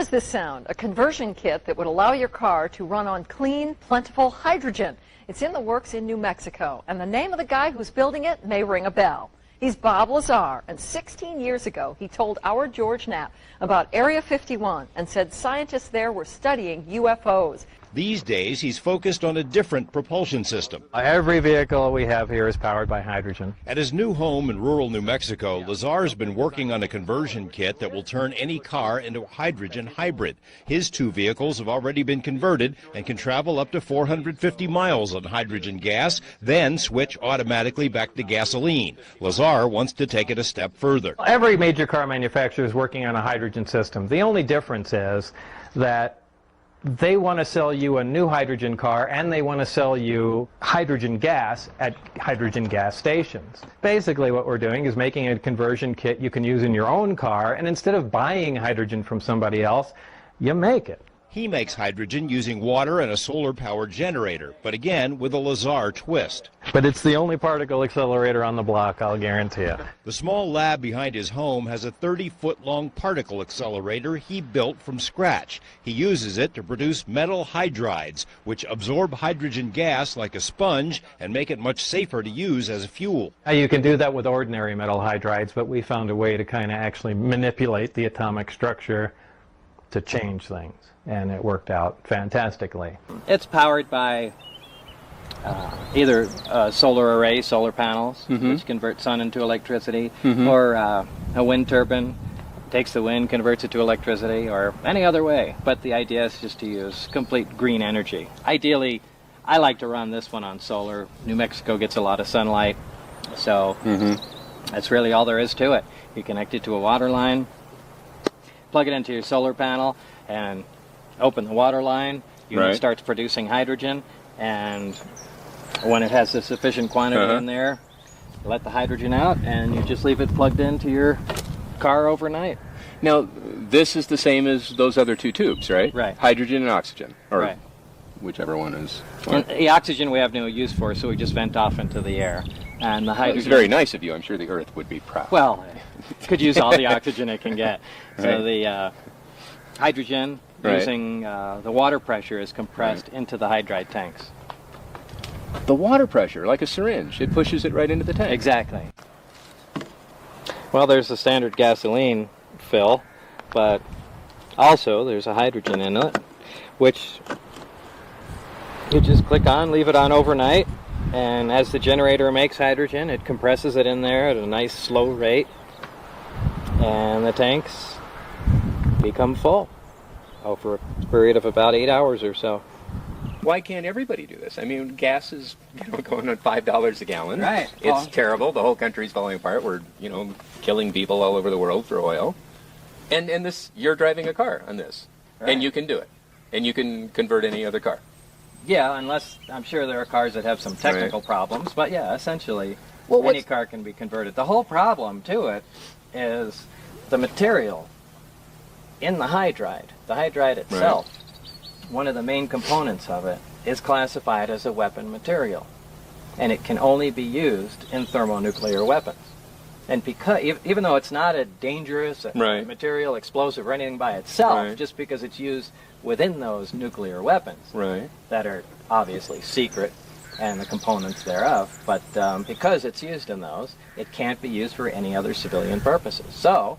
does this sound? A conversion kit that would allow your car to run on clean, plentiful hydrogen. It's in the works in New Mexico, and the name of the guy who's building it may ring a bell. He's Bob Lazar, and 16 years ago, he told our George Knapp about Area 51 and said scientists there were studying UFOs. These days, he's focused on a different propulsion system. Every vehicle we have here is powered by hydrogen. At his new home in rural New Mexico, Lazar's been working on a conversion kit that will turn any car into a hydrogen hybrid. His two vehicles have already been converted and can travel up to 450 miles on hydrogen gas, then switch automatically back to gasoline. Lazar wants to take it a step further. Every major car manufacturer is working on a hydrogen system. The only difference is that they want to sell you a new hydrogen car, and they want to sell you hydrogen gas at hydrogen gas stations. Basically what we're doing is making a conversion kit you can use in your own car, and instead of buying hydrogen from somebody else, you make it. He makes hydrogen using water and a solar-powered generator, but again with a Lazar twist. But it's the only particle accelerator on the block, I'll guarantee it. The small lab behind his home has a 30-foot-long particle accelerator he built from scratch. He uses it to produce metal hydrides, which absorb hydrogen gas like a sponge and make it much safer to use as a fuel. You can do that with ordinary metal hydrides, but we found a way to kind of actually manipulate the atomic structure to change things, and it worked out fantastically. It's powered by either solar array, solar panels, which convert sun into electricity, or a wind turbine, takes the wind, converts it to electricity, or any other way. But the idea is just to use complete green energy. Ideally, I like to run this one on solar. New Mexico gets a lot of sunlight, so that's really all there is to it. You connect it to a water line, plug it into your solar panel, and open the water line. Unit starts producing hydrogen, and when it has a sufficient quantity in there, let the hydrogen out, and you just leave it plugged into your car overnight. Now, this is the same as those other two tubes, right? Right. Hydrogen and oxygen, or whichever one is fine. And the oxygen we have no use for, so we just vent off into the air. And the hydrogen... It's very nice of you. I'm sure the Earth would be proud. Well, it could use all the oxygen it can get. So the hydrogen, using the water pressure, is compressed into the hydride tanks. The water pressure, like a syringe, it pushes it right into the tank. Exactly. Well, there's the standard gasoline fill, but also there's a hydrogen in it, which you just click on, leave it on overnight, and as the generator makes hydrogen, it compresses it in there at a nice slow rate, and the tanks become full over a period of about 8 hours or so. Why can't everybody do this? I mean, gas is going on $5 a gallon. Right. It's terrible. The whole country's falling apart. We're, killing people all over the world for oil. And this, you're driving a car on this. Right. And you can do it. And you can convert any other car. Yeah, unless, I'm sure there are cars that have some technical problems, but yeah, essentially, any car can be converted. The whole problem to it is the material in the hydride. The hydride itself, one of the main components of it, is classified as a weapon material. And it can only be used in thermonuclear weapons. And because, even though it's not a dangerous material, explosive, or anything by itself, just because it's used within those nuclear weapons that are obviously secret, and the components thereof, but because it's used in those, it can't be used for any other civilian purposes. So,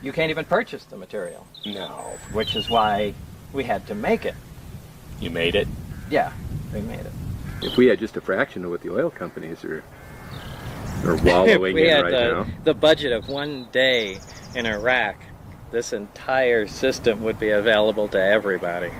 you can't even purchase the material. No. Which is why we had to make it. You made it? Yeah, we made it. If we had just a fraction of what the oil companies are wallowing in right now. The budget of one day in Iraq, this entire system would be available to everybody.